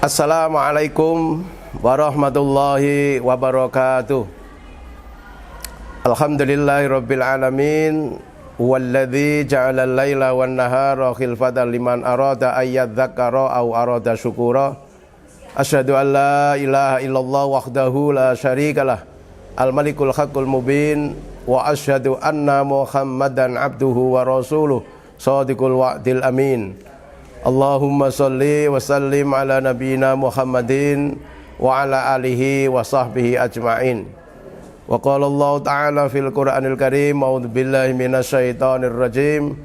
Assalamualaikum warahmatullahi wabarakatuh. Alhamdulillahirabbil alamin. Walladzi ja'ala al-laila wan nahara khilfatan liman arada ayyadzakkara aw arada syukura. Asyhadu an la ilaha illallah wahdahu la syarikalah. Al-malikul haqqul mubin wa asyhadu anna Muhammadan abduhu wa rasuluh shadiqul wa'dil amin. Allahumma sholli wa sallim ala nabiyyina Muhammadin wa ala alihi wa sahbihi ajma'in. Wa qala Allah ta'ala fil Qur'anil Karim, a'udzu billahi minasyaitonir rajim.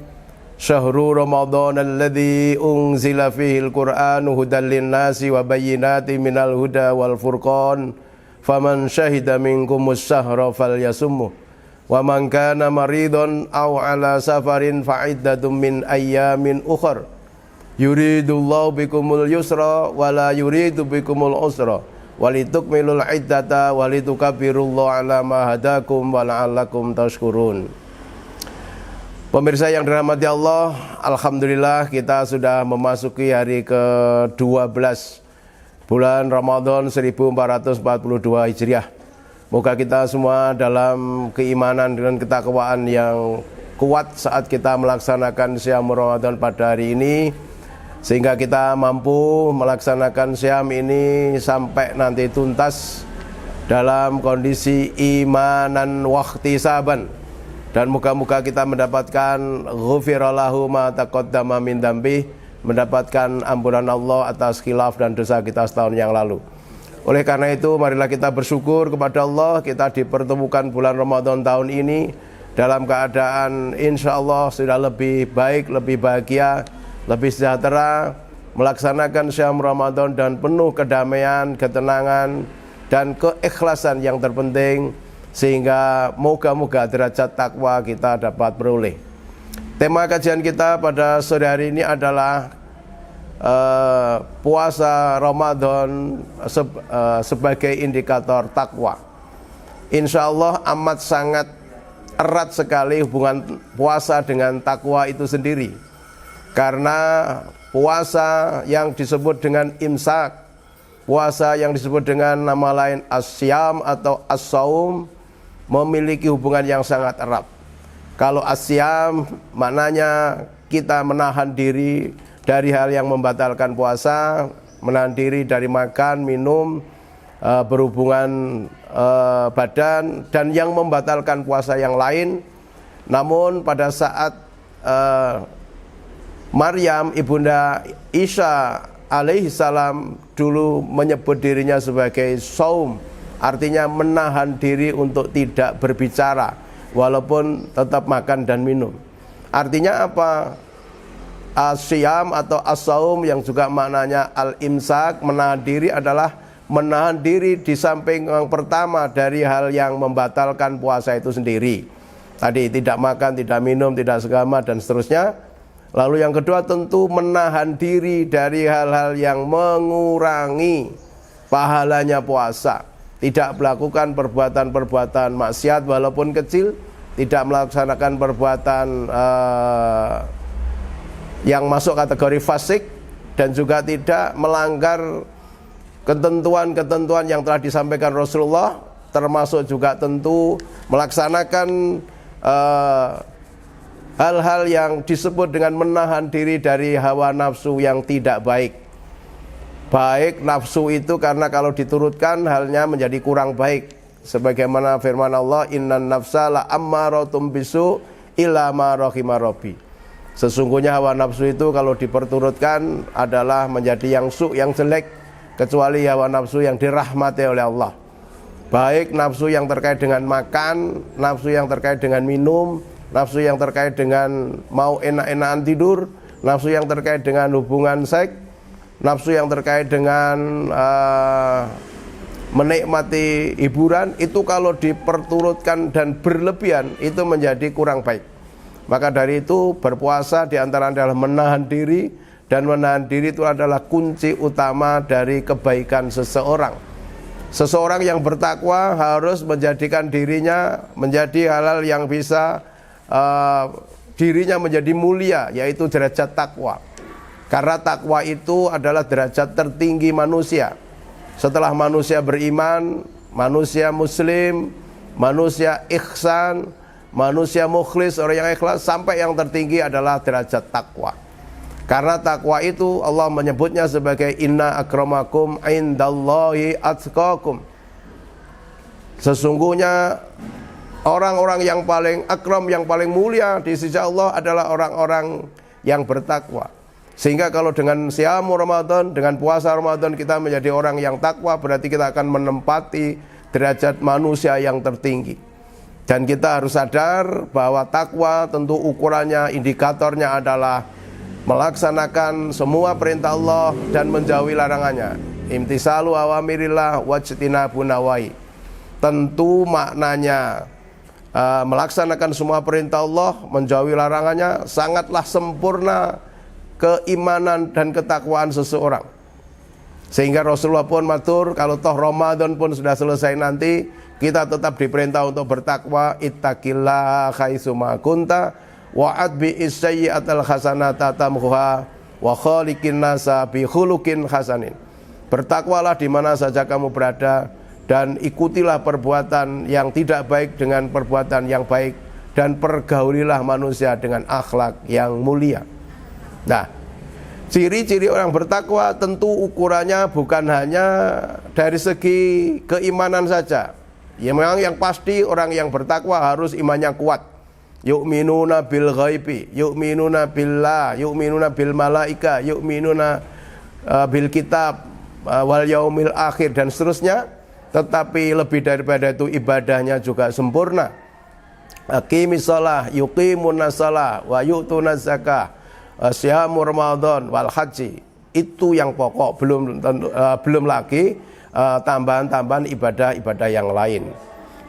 Syahrul Ramadan alladzi unzila fihil Qur'anu hudan lin-nasi wa bayyinatin minal huda wal furqan. Faman syahida minkumus syahra falyasumhu. Wa man kana maridun aw ala safarin fa'iddatun min ayyamin ukhra. Yuridullahu bikumul yusra wa la yuridu bikumul usra walitukmilul iddata walitukabbirullaha ala ma hadakum wa la'allakum tashkurun. Pemirsa yang dirahmati Allah, alhamdulillah kita sudah memasuki hari ke-12 bulan Ramadan 1442 Hijriah. Moga kita semua dalam keimanan dan ketakwaan yang kuat saat kita melaksanakan Syam Ramadan pada hari ini, sehingga kita mampu melaksanakan Syam ini sampai nanti tuntas dalam kondisi imanan wahtisaban. Dan moga-moga kita mendapatkan ghufirallahu ma taqaddama min dzambi, mendapatkan ampunan Allah atas khilaf dan dosa kita setahun yang lalu. Oleh karena itu, marilah kita bersyukur kepada Allah, kita dipertemukan bulan Ramadan tahun ini dalam keadaan insya Allah sudah lebih baik, lebih bahagia, lebih sejahtera, melaksanakan Syam Ramadan dan penuh kedamaian, ketenangan, dan keikhlasan yang terpenting, sehingga moga-moga derajat takwa kita dapat beroleh. Tema kajian kita pada sore hari ini adalah puasa Ramadan sebagai indikator takwa. Insya Allah amat sangat erat sekali hubungan puasa dengan takwa itu sendiri. Karena puasa yang disebut dengan imsak, puasa yang disebut dengan nama lain as-syam atau as-saum, memiliki hubungan yang sangat erat. Kalau as-syam maknanya kita menahan diri dari hal yang membatalkan puasa, menahan diri dari makan, minum, berhubungan badan, dan yang membatalkan puasa yang lain. Namun pada saat Maryam ibunda Isa alaihissalam dulu menyebut dirinya sebagai saum, artinya menahan diri untuk tidak berbicara walaupun tetap makan dan minum. Artinya apa? As-syam atau as-saum yang juga maknanya al-imsak, menahan diri, adalah menahan diri di samping yang pertama dari hal yang membatalkan puasa itu sendiri. Tadi tidak makan, tidak minum, tidak segama dan seterusnya. Lalu yang kedua tentu menahan diri dari hal-hal yang mengurangi pahalanya puasa. Tidak melakukan perbuatan-perbuatan maksiat walaupun kecil, tidak melaksanakan perbuatan yang masuk kategori fasik, dan juga tidak melanggar ketentuan-ketentuan yang telah disampaikan Rasulullah, termasuk juga tentu melaksanakan hal-hal yang disebut dengan menahan diri dari hawa nafsu yang tidak baik. Baik nafsu itu karena kalau diturutkan halnya menjadi kurang baik. Sebagaimana firman Allah, innan nafsa la ammaratum bisu illa ma rahima rabbi. Sesungguhnya hawa nafsu itu kalau diperturutkan adalah menjadi yang yang jelek, kecuali hawa nafsu yang dirahmati oleh Allah. Baik nafsu yang terkait dengan makan, nafsu yang terkait dengan minum, nafsu yang terkait dengan mau enak-enakan tidur, nafsu yang terkait dengan hubungan seks, nafsu yang terkait dengan menikmati hiburan, itu kalau diperturutkan dan berlebihan itu menjadi kurang baik. Maka dari itu berpuasa diantara adalah menahan diri, dan menahan diri itu adalah kunci utama dari kebaikan seseorang. Seseorang yang bertakwa harus menjadikan dirinya menjadi hal-hal yang bisa dirinya menjadi mulia, yaitu derajat takwa. Karena takwa itu adalah derajat tertinggi manusia. Setelah manusia beriman, manusia muslim, manusia ihsan, manusia mukhlis, orang yang ikhlas, sampai yang tertinggi adalah derajat takwa. Karena takwa itu Allah menyebutnya sebagai inna akramakum indallahi atqakum. Sesungguhnya orang-orang yang paling akram, yang paling mulia di sisi Allah adalah orang-orang yang bertakwa. Sehingga kalau dengan siamu Ramadan, dengan puasa Ramadan kita menjadi orang yang takwa, berarti kita akan menempati derajat manusia yang tertinggi. Dan kita harus sadar bahwa takwa tentu ukurannya, indikatornya adalah melaksanakan semua perintah Allah dan menjauhi larangannya. Imtisalu awamirillah wajtinabu nawahi. Tentu maknanya melaksanakan semua perintah Allah, menjauhi larangannya, sangatlah sempurna keimanan dan ketakwaan seseorang. Sehingga Rasulullah pun matur, kalau toh Ramadan pun sudah selesai nanti, kita tetap diperintah untuk bertakwa. Ittaqillah haitsuma kunta wa'ad bi sayyi'atal hasanata tamhuha wa khaliqin nasa bi khuluqin hasanin. Bertakwalah di mana saja kamu berada dan ikutilah perbuatan yang tidak baik dengan perbuatan yang baik, dan pergaulilah manusia dengan akhlak yang mulia. Nah, ciri-ciri orang bertakwa tentu ukurannya bukan hanya dari segi keimanan saja. Ya memang yang pasti orang yang bertakwa harus imannya kuat. Yu'minuna bil ghaibi, yu'minuna billah, yu'minuna bil malaika, yu'minuna bil kitab wal yaumil akhir dan seterusnya. Tetapi lebih daripada itu ibadahnya juga sempurna. Aqimis shalah, yuqimunas shalah, wa yu'tunaz zakah, syamu Ramadan wal haji. Itu yang pokok, belum lagi tambahan-tambahan ibadah-ibadah yang lain.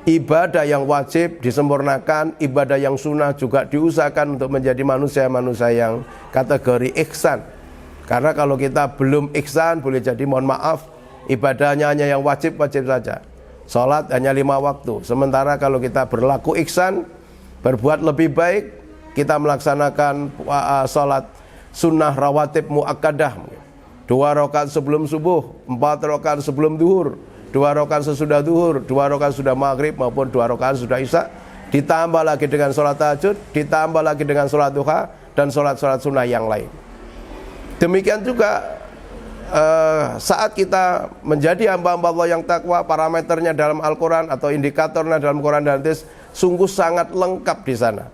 Ibadah yang wajib disempurnakan, ibadah yang sunnah juga diusahakan untuk menjadi manusia-manusia yang kategori ihsan. Karena kalau kita belum ihsan, boleh jadi mohon maaf, ibadahnya hanya yang wajib-wajib saja. Sholat hanya 5 waktu. Sementara kalau kita berlaku ihsan, berbuat lebih baik, kita melaksanakan sholat sunnah rawatib muakkadah, 2 rakaat sebelum subuh, 4 rakaat sebelum duhur, 2 rakaat sesudah duhur, 2 rakaat sudah maghrib maupun 2 rakaat sudah isya, ditambah lagi dengan sholat tahajud, ditambah lagi dengan sholat duha dan sholat-sholat sunnah yang lain. Demikian juga saat kita menjadi hamba-hamba Allah yang takwa, parameternya dalam Al-Quran atau indikatornya dalam Quran dan hadis sungguh sangat lengkap di sana.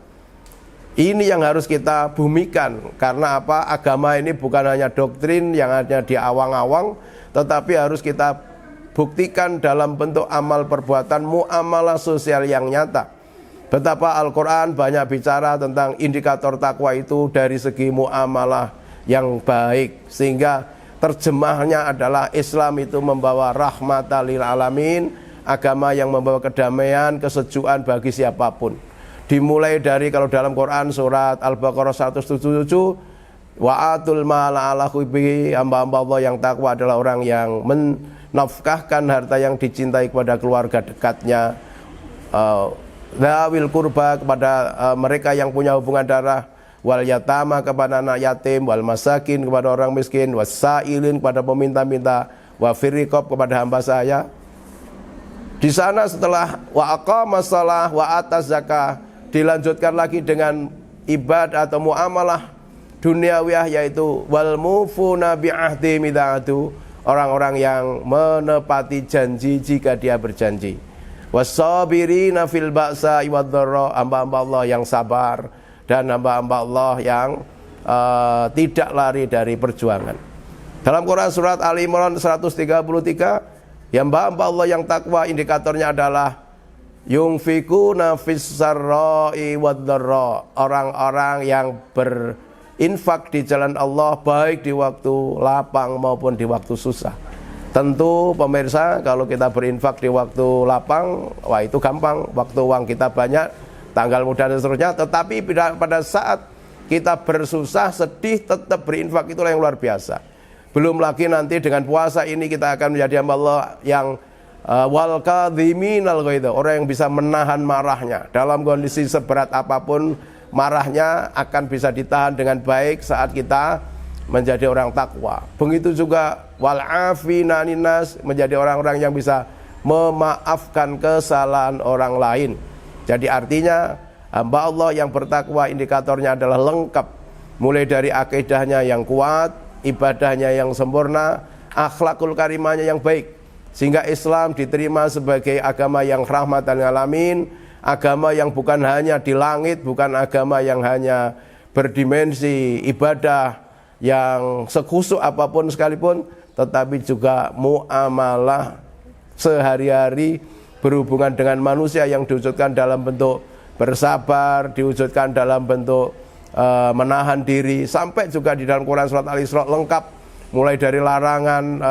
Ini yang harus kita bumikan. Karena apa? Agama ini bukan hanya doktrin yang hanya di awang-awang, tetapi harus kita buktikan dalam bentuk amal perbuatan, muamalah sosial yang nyata. Betapa Al-Quran banyak bicara tentang indikator takwa itu dari segi muamalah yang baik, sehingga terjemahnya adalah Islam itu membawa rahmatan lil alamin, agama yang membawa kedamaian, kesejukan bagi siapapun. Dimulai dari kalau dalam Quran surat Al-Baqarah 177, wa'atul mala ala hubbihi, hamba-hamba Allah yang takwa adalah orang yang menafkahkan harta yang dicintai kepada keluarga dekatnya, dzawil qurba kepada mereka yang punya hubungan darah, wal yatama kepada anak yatim, wal masakin kepada orang miskin, wasailin kepada peminta-minta, wa firriqab kepada hamba saya. Di sana setelah wa aqamas shalah wa ataz zakah, dilanjutkan lagi dengan ibadah atau muamalah duniawiyah, yaitu wal mufuna bi ahdi midatu, orang-orang yang menepati janji jika dia berjanji. Wasabirina fil ba'sa wad dharra, hamba-hamba Allah yang sabar dan hamba-hamba Allah yang tidak lari dari perjuangan. Dalam Quran surat Ali Imran 133, yang hamba Allah yang takwa indikatornya adalah yunfikuna fis sarra'i wad dharra, orang-orang yang berinfak di jalan Allah baik di waktu lapang maupun di waktu susah. Tentu pemirsa, kalau kita berinfak di waktu lapang, wah itu gampang, waktu uang kita banyak, tanggal mudah dan seterusnya. Tetapi pada saat kita bersusah, sedih, tetap berinfak, itulah yang luar biasa. Belum lagi nanti dengan puasa ini kita akan menjadi hamba Allah yang wal kadhiminal ghaidha, orang yang bisa menahan marahnya. Dalam kondisi seberat apapun marahnya akan bisa ditahan dengan baik saat kita menjadi orang takwa. Begitu juga wal afina aninnas, menjadi orang-orang yang bisa memaafkan kesalahan orang lain. Jadi artinya hamba Allah yang bertakwa indikatornya adalah lengkap, mulai dari akidahnya yang kuat, ibadahnya yang sempurna, akhlakul karimahnya yang baik, sehingga Islam diterima sebagai agama yang rahmatan lil alamin, agama yang bukan hanya di langit, bukan agama yang hanya berdimensi ibadah yang sekhusyuk apapun sekalipun, tetapi juga muamalah sehari-hari berhubungan dengan manusia yang diwujudkan dalam bentuk bersabar, diwujudkan dalam bentuk menahan diri, sampai juga di dalam Quran surat Al-Isra lengkap, mulai dari larangan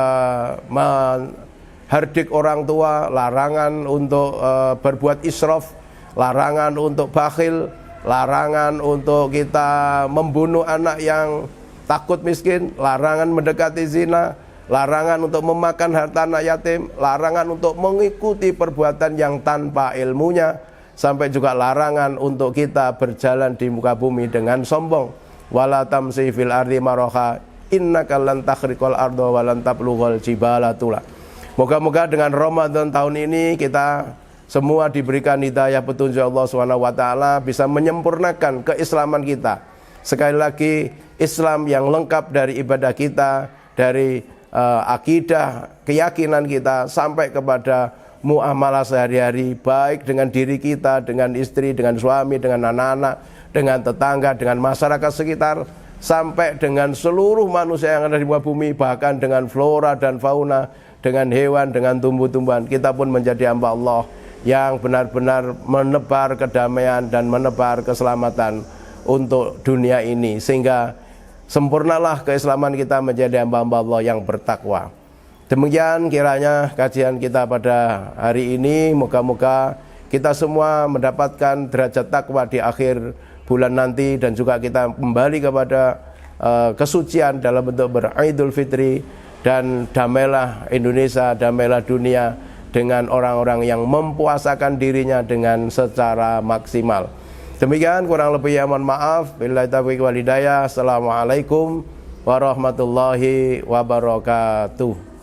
menghardik orang tua, larangan untuk berbuat israf, larangan untuk bakhil, larangan untuk kita membunuh anak yang takut miskin, larangan mendekati zina, larangan untuk memakan harta anak yatim, larangan untuk mengikuti perbuatan yang tanpa ilmunya, sampai juga larangan untuk kita berjalan di muka bumi dengan sombong. Wala tamsi fil ardi maraha innaka lan takhriqal arda wa lan tablughal jibala tula. Moga-moga dengan Ramadan tahun ini kita semua diberikan hidayah petunjuk Allah SWT, bisa menyempurnakan keislaman kita. Sekali lagi, Islam yang lengkap dari ibadah kita, dari akidah, keyakinan kita, sampai kepada muamalah sehari-hari, baik dengan diri kita, dengan istri, dengan suami, dengan anak-anak, dengan tetangga, dengan masyarakat sekitar, sampai dengan seluruh manusia yang ada di muka bumi, bahkan dengan flora dan fauna, dengan hewan, dengan tumbuh-tumbuhan. Kita pun menjadi hamba Allah yang benar-benar menebar kedamaian dan menebar keselamatan untuk dunia ini, sehingga sempurnalah keislaman kita menjadi hamba-hamba Allah yang bertakwa. Demikian kiranya kajian kita pada hari ini. Moga-moga kita semua mendapatkan derajat takwa di akhir bulan nanti, dan juga kita kembali kepada kesucian dalam bentuk beridul fitri, dan damailah Indonesia, damailah dunia dengan orang-orang yang mempuasakan dirinya dengan secara maksimal. Demikian, kurang lebih ya mohon maaf. Billahi taufiq wal hidayah. Assalamualaikum warahmatullahi wabarakatuh.